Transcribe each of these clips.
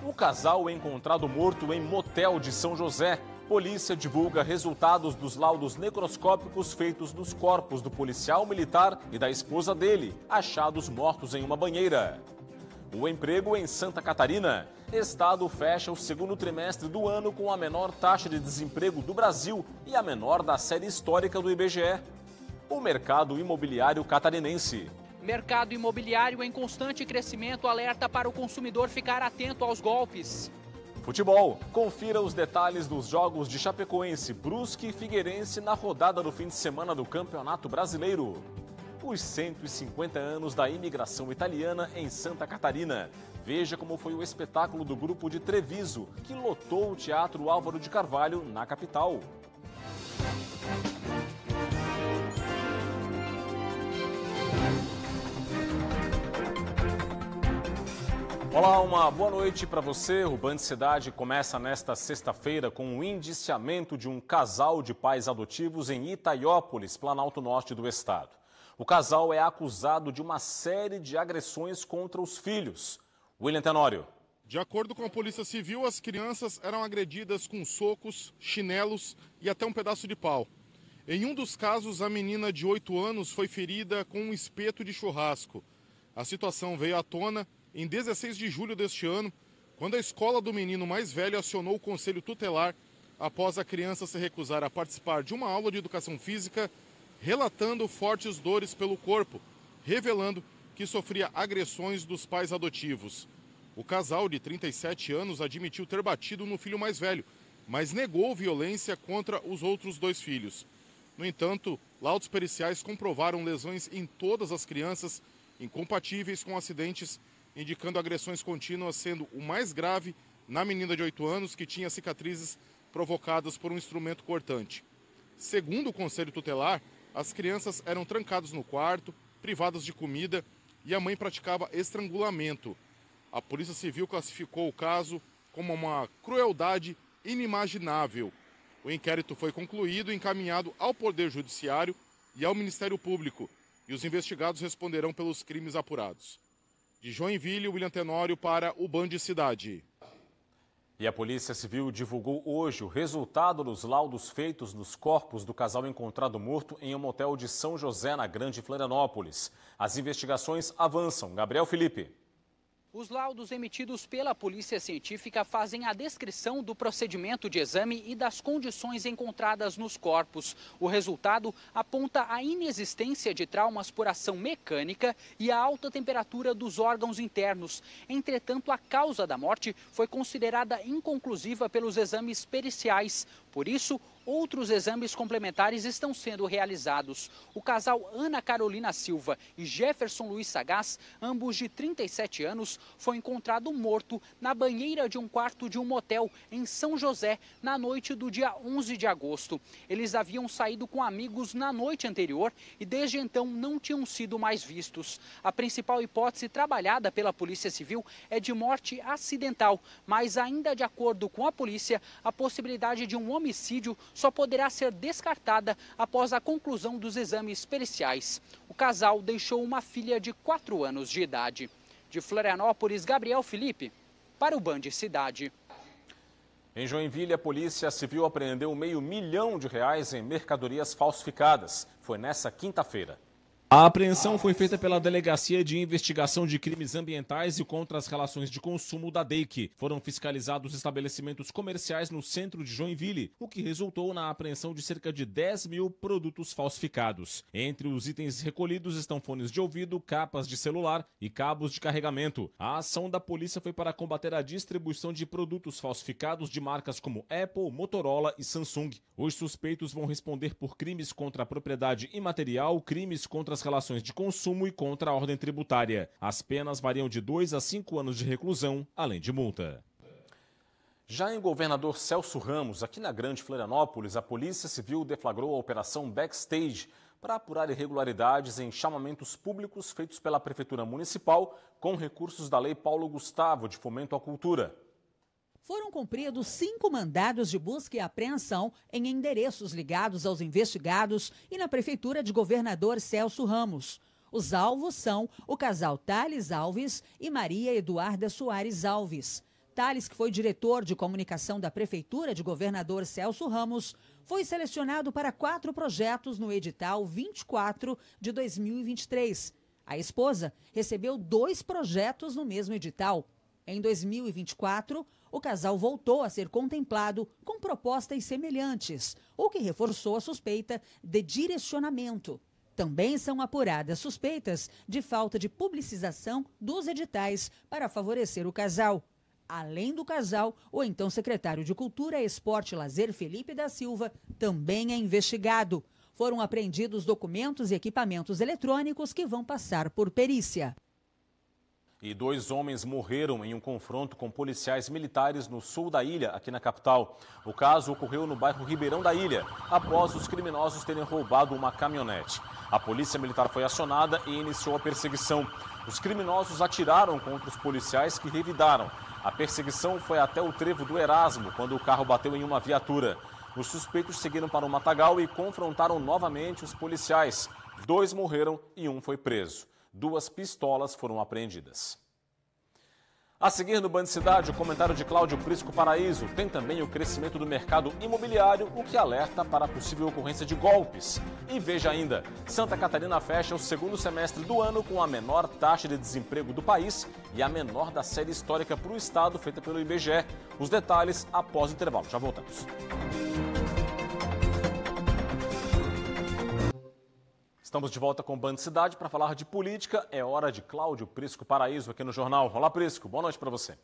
O casal é encontrado morto em motel de São José. Polícia divulga resultados dos laudos necroscópicos feitos nos corpos do policial militar e da esposa dele, achados mortos em uma banheira. O emprego em Santa Catarina. Estado fecha o segundo trimestre do ano com a menor taxa de desemprego do Brasil e a menor da série histórica do IBGE. O mercado imobiliário catarinense. Mercado imobiliário em constante crescimento alerta para o consumidor ficar atento aos golpes. Futebol. Confira os detalhes dos jogos de Chapecoense, Brusque e Figueirense na rodada do fim de semana do Campeonato Brasileiro. Os 150 anos da imigração italiana em Santa Catarina. Veja como foi o espetáculo do grupo de Treviso, que lotou o Teatro Álvaro de Carvalho, na capital. Olá, uma boa noite para você. O Band Cidade começa nesta sexta-feira com o indiciamento de um casal de pais adotivos em Itaiópolis, Planalto Norte do estado. O casal é acusado de uma série de agressões contra os filhos. William Tenório. De acordo com a Polícia Civil, as crianças eram agredidas com socos, chinelos e até um pedaço de pau. Em um dos casos, a menina de 8 anos foi ferida com um espeto de churrasco. A situação veio à tona em 16 de julho deste ano, quando a escola do menino mais velho acionou o conselho tutelar após a criança se recusar a participar de uma aula de educação física, relatando fortes dores pelo corpo, revelando que sofria agressões dos pais adotivos. O casal de 37 anos admitiu ter batido no filho mais velho, mas negou violência contra os outros 2 filhos. No entanto, laudos periciais comprovaram lesões em todas as crianças, incompatíveis com acidentes, indicando agressões contínuas, sendo o mais grave na menina de 8 anos, que tinha cicatrizes provocadas por um instrumento cortante. Segundo o Conselho Tutelar, as crianças eram trancadas no quarto, privadas de comida e a mãe praticava estrangulamento. A Polícia Civil classificou o caso como uma crueldade inimaginável. O inquérito foi concluído e encaminhado ao Poder Judiciário e ao Ministério Público, e os investigados responderão pelos crimes apurados. De Joinville, William Tenório para o Band Cidade. E a Polícia Civil divulgou hoje o resultado dos laudos feitos nos corpos do casal encontrado morto em um motel de São José, na Grande Florianópolis. As investigações avançam. Gabriel Felipe. Os laudos emitidos pela Polícia Científica fazem a descrição do procedimento de exame e das condições encontradas nos corpos. O resultado aponta a inexistência de traumas por ação mecânica e a alta temperatura dos órgãos internos. Entretanto, a causa da morte foi considerada inconclusiva pelos exames periciais. Por isso, outros exames complementares estão sendo realizados. O casal Ana Carolina Silva e Jefferson Luiz Sagaz, ambos de 37 anos, foi encontrado morto na banheira de um quarto de um motel em São José, na noite do dia 11 de agosto. Eles haviam saído com amigos na noite anterior e desde então não tinham sido mais vistos. A principal hipótese trabalhada pela Polícia Civil é de morte acidental, mas ainda de acordo com a polícia, a possibilidade de um homicídio só poderá ser descartada após a conclusão dos exames periciais. O casal deixou uma filha de 4 anos de idade. De Florianópolis, Gabriel Felipe, para o Band Cidade. Em Joinville, a Polícia Civil apreendeu R$500 mil em mercadorias falsificadas. Foi nessa quinta-feira. A apreensão foi feita pela Delegacia de Investigação de Crimes Ambientais e contra as Relações de Consumo da DEIC. Foram fiscalizados estabelecimentos comerciais no centro de Joinville, o que resultou na apreensão de cerca de 10 mil produtos falsificados. Entre os itens recolhidos estão fones de ouvido, capas de celular e cabos de carregamento. A ação da polícia foi para combater a distribuição de produtos falsificados de marcas como Apple, Motorola e Samsung. Os suspeitos vão responder por crimes contra a propriedade imaterial, crimes contra as relações de consumo e contra a ordem tributária. As penas variam de 2 a 5 anos de reclusão, além de multa. Já em Governador Celso Ramos, aqui na Grande Florianópolis, a Polícia Civil deflagrou a Operação Backstage para apurar irregularidades em chamamentos públicos feitos pela Prefeitura Municipal com recursos da Lei Paulo Gustavo, de Fomento à Cultura. Foram cumpridos 5 mandados de busca e apreensão em endereços ligados aos investigados e na Prefeitura de Governador Celso Ramos. Os alvos são o casal Thales Alves e Maria Eduarda Soares Alves. Tales, que foi diretor de comunicação da Prefeitura de Governador Celso Ramos, foi selecionado para 4 projetos no edital 24 de 2023. A esposa recebeu 2 projetos no mesmo edital. Em 2024, o casal voltou a ser contemplado com propostas semelhantes, o que reforçou a suspeita de direcionamento. Também são apuradas suspeitas de falta de publicização dos editais para favorecer o casal. Além do casal, o então secretário de Cultura, Esporte e Lazer, Felipe da Silva, também é investigado. Foram apreendidos documentos e equipamentos eletrônicos que vão passar por perícia. E 2 homens morreram em um confronto com policiais militares no sul da ilha, aqui na capital. O caso ocorreu no bairro Ribeirão da Ilha, após os criminosos terem roubado uma caminhonete. A polícia militar foi acionada e iniciou a perseguição. Os criminosos atiraram contra os policiais que revidaram. A perseguição foi até o trevo do Erasmo, quando o carro bateu em uma viatura. Os suspeitos seguiram para o matagal e confrontaram novamente os policiais. 2 morreram e 1 foi preso. 2 pistolas foram apreendidas. A seguir no Band Cidade, o comentário de Cláudio Prisco Paraíso. Tem também o crescimento do mercado imobiliário, o que alerta para a possível ocorrência de golpes. E veja ainda, Santa Catarina fecha o segundo semestre do ano com a menor taxa de desemprego do país e a menor da série histórica para o estado, feita pelo IBGE. Os detalhes após o intervalo. Já voltamos. Estamos de volta com o Band Cidade para falar de política. É hora de Cláudio Prisco Paraíso aqui no Jornal. Olá, Prisco. Boa noite para você.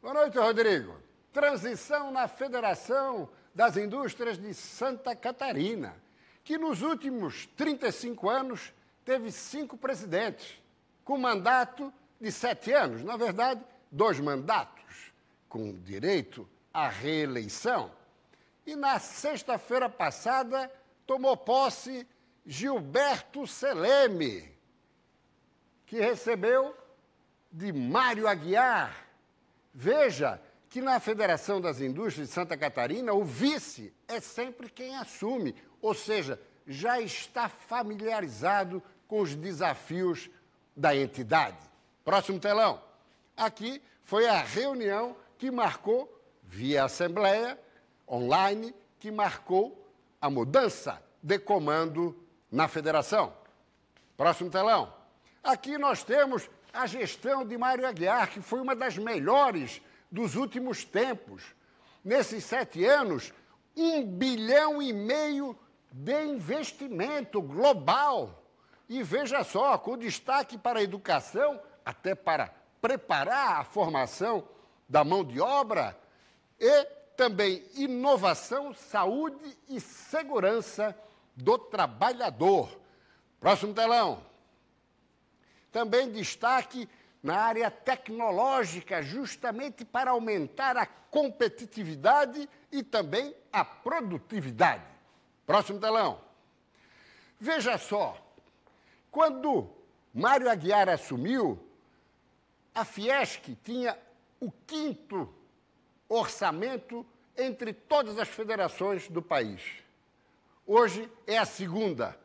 Boa noite, Rodrigo. Transição na Federação das Indústrias de Santa Catarina, que nos últimos 35 anos teve 5 presidentes, com mandato de 7 anos. Na verdade, 2 mandatos, com direito à reeleição. E na sexta-feira passada tomou posse Gilberto Seleme, que recebeu de Mário Aguiar. Veja que na Federação das Indústrias de Santa Catarina, o vice é sempre quem assume, ou seja, já está familiarizado com os desafios da entidade. Próximo telão. Aqui foi a reunião que marcou, via Assembleia, online, que marcou a mudança de comando na federação. Próximo telão. Aqui nós temos a gestão de Mário Aguiar, que foi uma das melhores dos últimos tempos. Nesses 7 anos, 1,5 bilhão de investimento global. E veja só, com destaque para a educação, até para preparar a formação da mão de obra, e também inovação, saúde e segurança do trabalhador. Próximo telão. Também destaque na área tecnológica, justamente para aumentar a competitividade e também a produtividade. Próximo telão. Veja só, quando Mário Aguiar assumiu, a Fiesc tinha o 5º orçamento entre todas as federações do país. Hoje é a 2ª,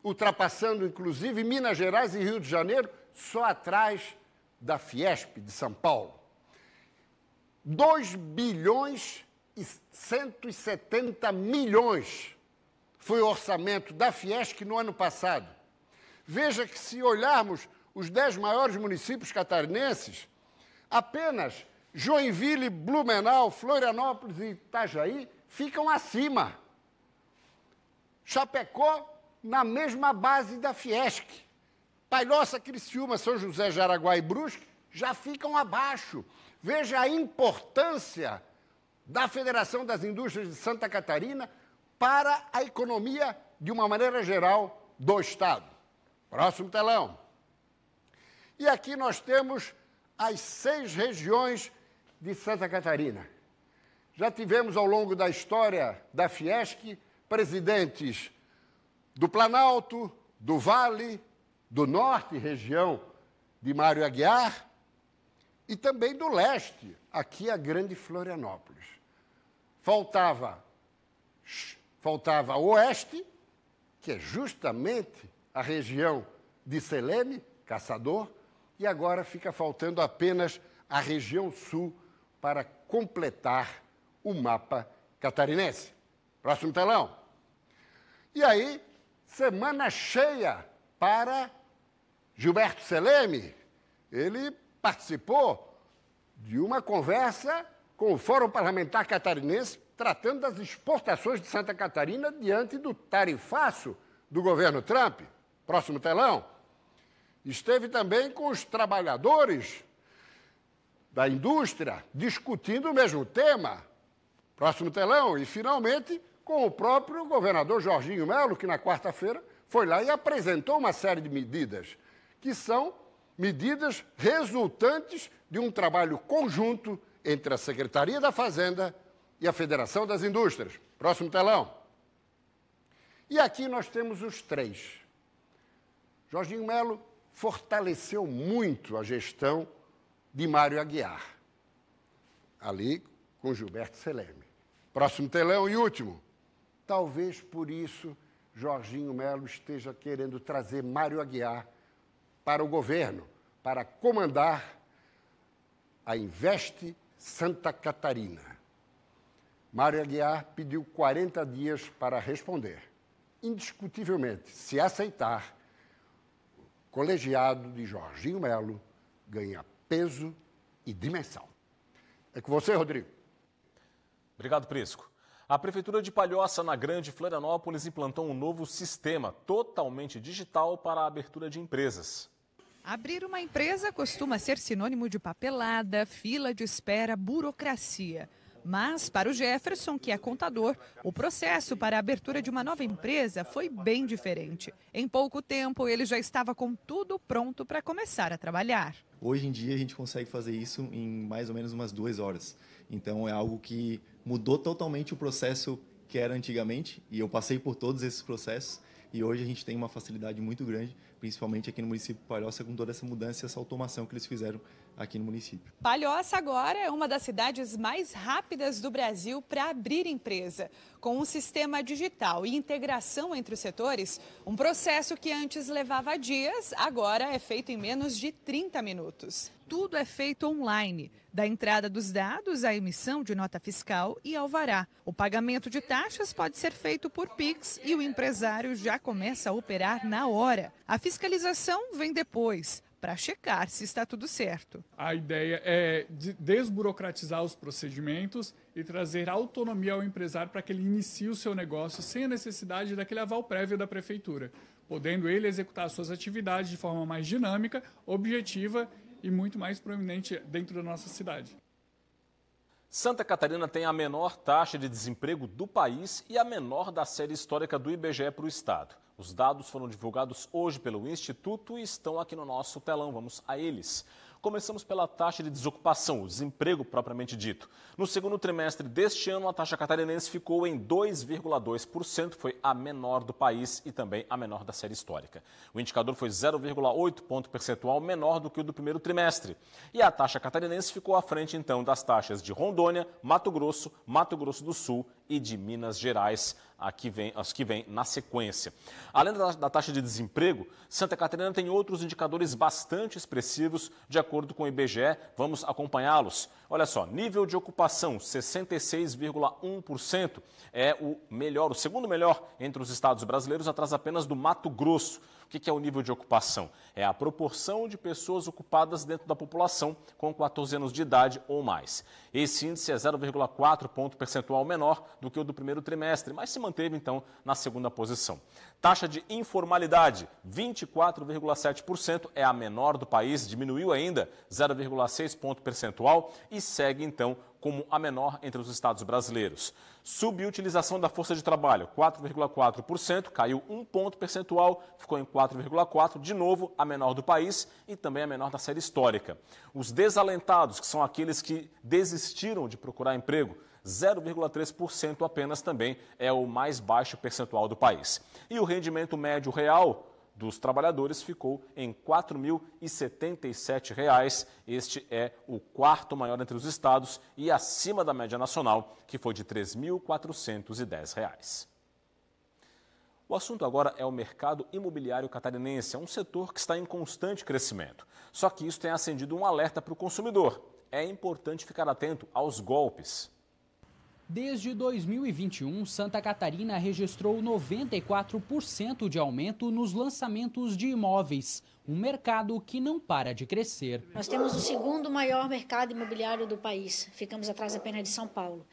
ultrapassando, inclusive, Minas Gerais e Rio de Janeiro, só atrás da Fiesp de São Paulo. 2 bilhões e 170 milhões foi o orçamento da Fiesc no ano passado. Veja que, se olharmos os 10 maiores municípios catarinenses, apenas Joinville, Blumenau, Florianópolis e Itajaí ficam acima. Chapecó, na mesma base da Fiesc. Palhoça, Criciúma, São José, Jaraguá e Brusque já ficam abaixo. Veja a importância da Federação das Indústrias de Santa Catarina para a economia, de uma maneira geral, do Estado. Próximo telão. E aqui nós temos as 6 regiões de Santa Catarina. Já tivemos, ao longo da história da Fiesc, presidentes do Planalto, do Vale, do Norte, região de Mário Aguiar, e também do Leste, aqui a Grande Florianópolis. Faltava o Oeste, que é justamente a região de Seleme, Caçador, e agora fica faltando apenas a região sul para completar o mapa catarinense. Próximo telão. E aí, semana cheia para Gilberto Seleme. Ele participou de uma conversa com o Fórum Parlamentar Catarinense tratando das exportações de Santa Catarina diante do tarifaço do governo Trump. Próximo telão. Esteve também com os trabalhadores da indústria discutindo o mesmo tema. Próximo telão. E, finalmente, com o próprio governador Jorginho Melo, que na quarta-feira foi lá e apresentou uma série de medidas, que são medidas resultantes de um trabalho conjunto entre a Secretaria da Fazenda e a Federação das Indústrias. Próximo telão. E aqui nós temos os três. Jorginho Melo fortaleceu muito a gestão de Mário Aguiar, ali com Gilberto Seleme. Próximo telão e último. Talvez por isso Jorginho Melo esteja querendo trazer Mário Aguiar para o governo, para comandar a Investe Santa Catarina. Mário Aguiar pediu 40 dias para responder. Indiscutivelmente, se aceitar, o colegiado de Jorginho Melo ganha peso e dimensão. É com você, Rodrigo. Obrigado, Prisco. A Prefeitura de Palhoça, na Grande Florianópolis, implantou um novo sistema totalmente digital para a abertura de empresas. Abrir uma empresa costuma ser sinônimo de papelada, fila de espera, burocracia. Mas, para o Jefferson, que é contador, o processo para a abertura de uma nova empresa foi bem diferente. Em pouco tempo, ele já estava com tudo pronto para começar a trabalhar. Hoje em dia, a gente consegue fazer isso em mais ou menos umas 2 horas. Então, é algo que mudou totalmente o processo que era antigamente, e eu passei por todos esses processos, e hoje a gente tem uma facilidade muito grande, principalmente aqui no município de Palhoça, com toda essa mudança e essa automação que eles fizeram aqui no município. Palhoça agora é uma das cidades mais rápidas do Brasil para abrir empresa. Com um sistema digital e integração entre os setores, um processo que antes levava dias, agora é feito em menos de 30 minutos. Tudo é feito online, da entrada dos dados à emissão de nota fiscal e alvará. O pagamento de taxas pode ser feito por Pix e o empresário já começa a operar na hora. A fiscalização vem depois, para checar se está tudo certo. A ideia é desburocratizar os procedimentos e trazer autonomia ao empresário para que ele inicie o seu negócio sem a necessidade daquele aval prévio da Prefeitura, podendo ele executar suas atividades de forma mais dinâmica, objetiva e muito mais proeminente dentro da nossa cidade. Santa Catarina tem a menor taxa de desemprego do país e a menor da série histórica do IBGE para o estado. Os dados foram divulgados hoje pelo Instituto e estão aqui no nosso telão. Vamos a eles. Começamos pela taxa de desocupação, o desemprego propriamente dito. No segundo trimestre deste ano, a taxa catarinense ficou em 2,2%, foi a menor do país e também a menor da série histórica. O indicador foi 0,8 ponto percentual menor do que o do primeiro trimestre. E a taxa catarinense ficou à frente, então, das taxas de Rondônia, Mato Grosso do Sul e de Minas Gerais, as que vêm na sequência. Além da taxa de desemprego, Santa Catarina tem outros indicadores bastante expressivos, de acordo com o IBGE. Vamos acompanhá-los. Olha só, nível de ocupação, 66,1%, é o segundo melhor entre os estados brasileiros, atrás apenas do Mato Grosso. O que é o nível de ocupação? É a proporção de pessoas ocupadas dentro da população com 14 anos de idade ou mais. Esse índice é 0,4 ponto percentual menor do que o do primeiro trimestre, mas se manteve, então, na segunda posição. Taxa de informalidade, 24,7%, é a menor do país, diminuiu ainda 0,6 ponto percentual e segue, então, como a menor entre os estados brasileiros. Subutilização da força de trabalho, 4,4%, caiu 1 ponto percentual, ficou em 4,4%, de novo a menor do país e também a menor da série histórica. Os desalentados, que são aqueles que desistiram de procurar emprego, 0,3% apenas, também é o mais baixo percentual do país. E o rendimento médio real dos trabalhadores ficou em R$ 4.077. Este é o quarto maior entre os estados e acima da média nacional, que foi de R$ 3.410. O assunto agora é o mercado imobiliário catarinense. É um setor que está em constante crescimento. Só que isso tem acendido um alerta para o consumidor. é importante ficar atento aos golpes. Desde 2021, Santa Catarina registrou 94% de aumento nos lançamentos de imóveis, um mercado que não para de crescer. Nós temos o segundo maior mercado imobiliário do país, ficamos atrás apenas de São Paulo.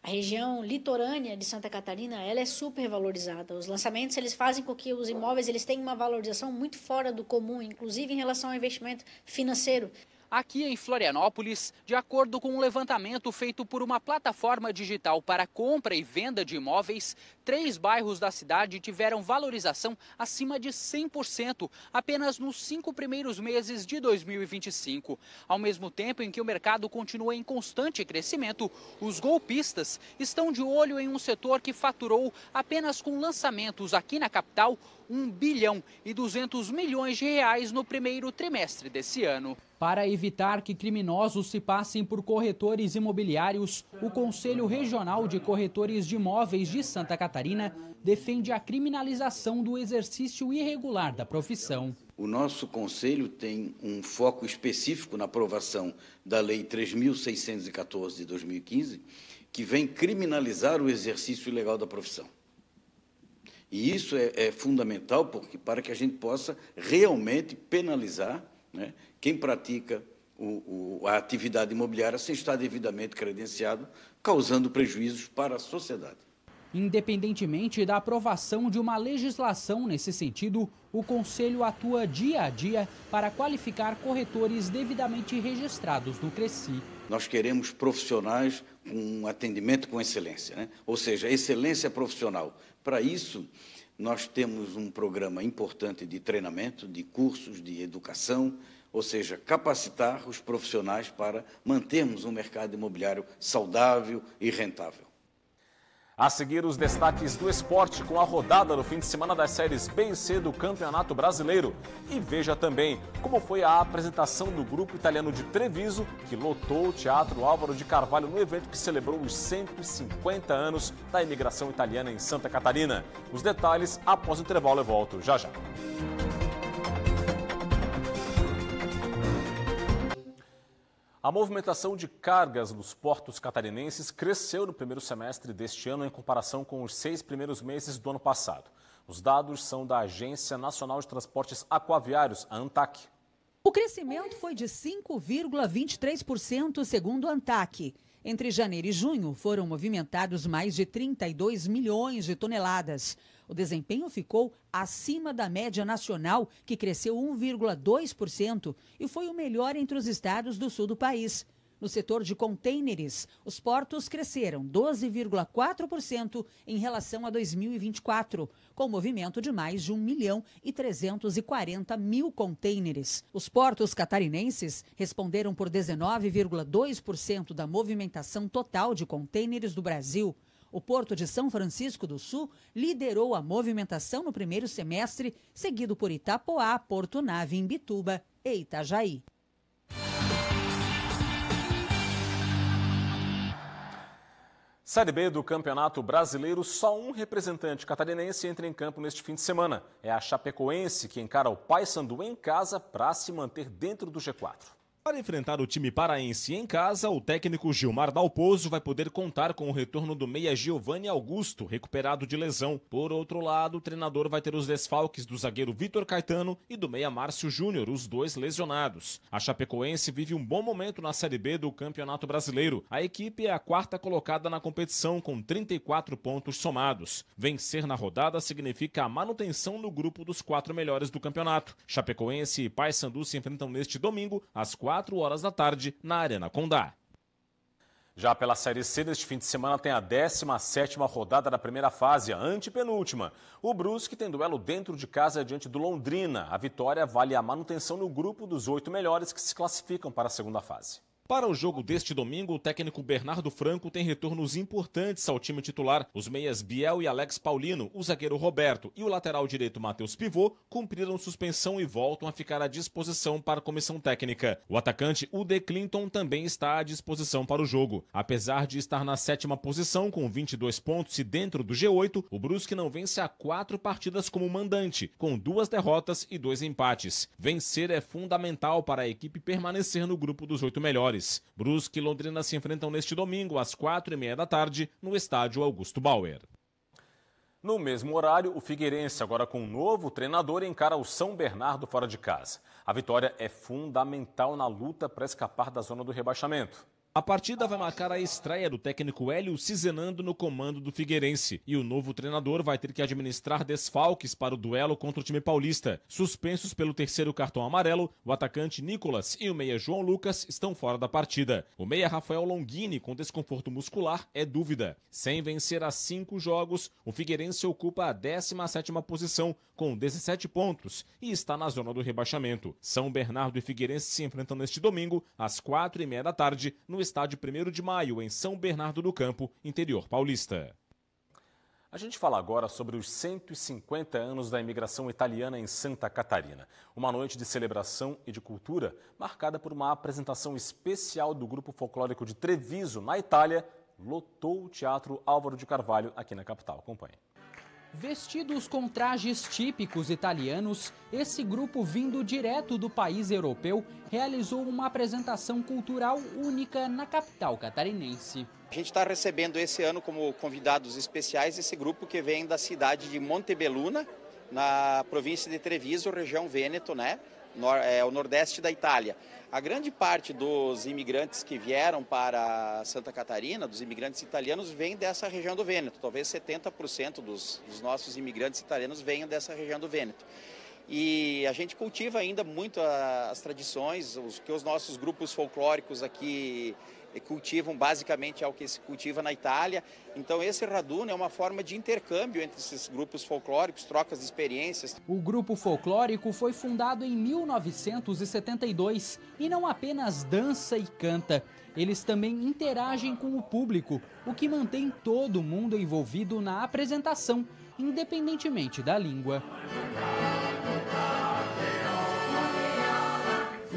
A região litorânea de Santa Catarina, ela é super valorizada. Os lançamentos, eles fazem com que os imóveis eles tenham uma valorização muito fora do comum, inclusive em relação ao investimento financeiro. Aqui em Florianópolis, de acordo com um levantamento feito por uma plataforma digital para compra e venda de imóveis, 3 bairros da cidade tiveram valorização acima de 100% apenas nos 5 primeiros meses de 2025. Ao mesmo tempo em que o mercado continua em constante crescimento, os golpistas estão de olho em um setor que faturou apenas com lançamentos aqui na capital 1 bilhão e 200 milhões de reais no primeiro trimestre desse ano. Para evitar que criminosos se passem por corretores imobiliários, o Conselho Regional de Corretores de Imóveis de Santa Catarina defende a criminalização do exercício irregular da profissão. O nosso Conselho tem um foco específico na aprovação da Lei 3.614 de 2015, que vem criminalizar o exercício ilegal da profissão. E isso é fundamental para que a gente possa realmente penalizar, né, quem pratica a atividade imobiliária sem estar devidamente credenciado, causando prejuízos para a sociedade. Independentemente da aprovação de uma legislação nesse sentido, o Conselho atua dia a dia para qualificar corretores devidamente registrados no CRECI. Nós queremos profissionais com um atendimento com excelência, né? Ou seja, excelência profissional. Para isso, nós temos um programa importante de treinamento, de cursos, de educação, ou seja, capacitar os profissionais para mantermos um mercado imobiliário saudável e rentável. A seguir, os destaques do esporte com a rodada no fim de semana das séries B e C do Campeonato Brasileiro. E veja também como foi a apresentação do grupo italiano de Treviso, que lotou o Teatro Álvaro de Carvalho no evento que celebrou os 150 anos da imigração italiana em Santa Catarina. Os detalhes após o intervalo, eu volto já já. A movimentação de cargas nos portos catarinenses cresceu no primeiro semestre deste ano em comparação com os 6 primeiros meses do ano passado. Os dados são da Agência Nacional de Transportes Aquaviários, a ANTAQ. O crescimento foi de 5,23% segundo a ANTAQ. Entre janeiro e junho, foram movimentados mais de 32 milhões de toneladas. O desempenho ficou acima da média nacional, que cresceu 1,2% e foi o melhor entre os estados do sul do país. No setor de contêineres, os portos cresceram 12,4% em relação a 2024, com movimento de mais de 1.340.000 contêineres. Os portos catarinenses responderam por 19,2% da movimentação total de contêineres do Brasil. O Porto de São Francisco do Sul liderou a movimentação no primeiro semestre, seguido por Itapoá, Porto Nave, Imbituba e Itajaí. Série B do Campeonato Brasileiro, só um representante catarinense entra em campo neste fim de semana. É a Chapecoense, que encara o Paysandu em casa para se manter dentro do G4. Para enfrentar o time paraense em casa, o técnico Gilmar Dalpozo vai poder contar com o retorno do meia Giovanni Augusto, recuperado de lesão. Por outro lado, o treinador vai ter os desfalques do zagueiro Vitor Caetano e do meia Márcio Júnior, os dois lesionados. A Chapecoense vive um bom momento na Série B do Campeonato Brasileiro. A equipe é a 4ª colocada na competição, com 34 pontos somados. Vencer na rodada significa a manutenção no grupo dos 4 melhores do campeonato. Chapecoense e Paysandu se enfrentam neste domingo, às 4h da tarde, na Arena Condá. Já pela Série C deste fim de semana tem a 17ª rodada da primeira fase, a antepenúltima. O Brusque tem duelo dentro de casa diante do Londrina. A vitória vale a manutenção no grupo dos 8 melhores que se classificam para a segunda fase. Para o jogo deste domingo, o técnico Bernardo Franco tem retornos importantes ao time titular. Os meias Biel e Alex Paulino, o zagueiro Roberto e o lateral direito Matheus Pivô cumpriram suspensão e voltam a ficar à disposição para a comissão técnica. O atacante Ude Clinton também está à disposição para o jogo. Apesar de estar na 7ª posição com 22 pontos e dentro do G8, o Brusque não vence há 4 partidas como mandante, com 2 derrotas e 2 empates. Vencer é fundamental para a equipe permanecer no grupo dos 8 melhores. Libertadores. Brusque e Londrina se enfrentam neste domingo, às 4h30 da tarde, no estádio Augusto Bauer. No mesmo horário, o Figueirense, agora com um novo treinador, encara o São Bernardo fora de casa. A vitória é fundamental na luta para escapar da zona do rebaixamento. A partida vai marcar a estreia do técnico Hélio Cizenando no comando do Figueirense. E o novo treinador vai ter que administrar desfalques para o duelo contra o time paulista. Suspensos pelo terceiro cartão amarelo, o atacante Nicolas e o meia João Lucas estão fora da partida. O meia Rafael Longini, com desconforto muscular, é dúvida. Sem vencer a 5 jogos, o Figueirense ocupa a 17ª posição, com 17 pontos, e está na zona do rebaixamento. São Bernardo e Figueirense se enfrentam neste domingo, às 4h30 da tarde, no estádio 1º de Maio, em São Bernardo do Campo, interior paulista. A gente fala agora sobre os 150 anos da imigração italiana em Santa Catarina. Uma noite de celebração e de cultura, marcada por uma apresentação especial do grupo folclórico de Treviso, na Itália, lotou o Teatro Álvaro de Carvalho, aqui na capital. Acompanhe. Vestidos com trajes típicos italianos, esse grupo vindo direto do país europeu realizou uma apresentação cultural única na capital catarinense. A gente está recebendo esse ano como convidados especiais esse grupo que vem da cidade de Montebelluna, na província de Treviso, região Vêneto, né? O nordeste da Itália. A grande parte dos imigrantes que vieram para Santa Catarina, dos imigrantes italianos, vêm dessa região do Vêneto. Talvez 70% dos nossos imigrantes italianos venham dessa região do Vêneto. E a gente cultiva ainda muito as tradições, que os nossos grupos folclóricos aqui cultivam, basicamente é o que se cultiva na Itália. Então esse Raduno é uma forma de intercâmbio entre esses grupos folclóricos, trocas de experiências. O grupo folclórico foi fundado em 1972 e não apenas dança e canta. Eles também interagem com o público, o que mantém todo mundo envolvido na apresentação, independentemente da língua.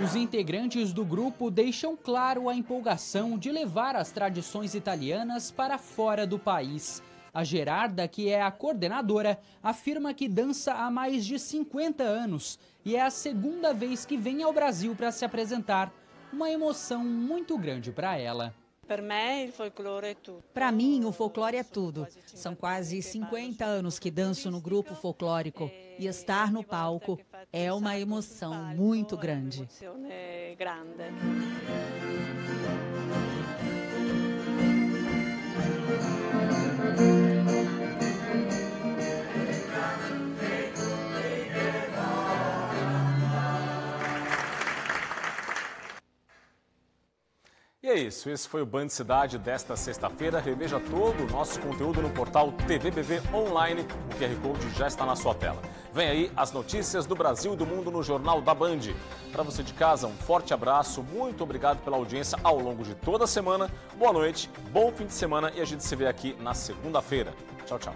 Os integrantes do grupo deixam claro a empolgação de levar as tradições italianas para fora do país. A Gerarda, que é a coordenadora, afirma que dança há mais de 50 anos e é a segunda vez que vem ao Brasil para se apresentar. Uma emoção muito grande para ela. Para mim, o folclore é tudo. São quase 50 anos que danço no grupo folclórico e estar no palco é uma emoção muito grande. E é isso, esse foi o Band Cidade desta sexta-feira. Reveja todo o nosso conteúdo no portal TVBV Online. O QR Code já está na sua tela. Vem aí as notícias do Brasil e do mundo no Jornal da Band. Para você de casa, um forte abraço. Muito obrigado pela audiência ao longo de toda a semana. Boa noite, bom fim de semana e a gente se vê aqui na segunda-feira. Tchau, tchau.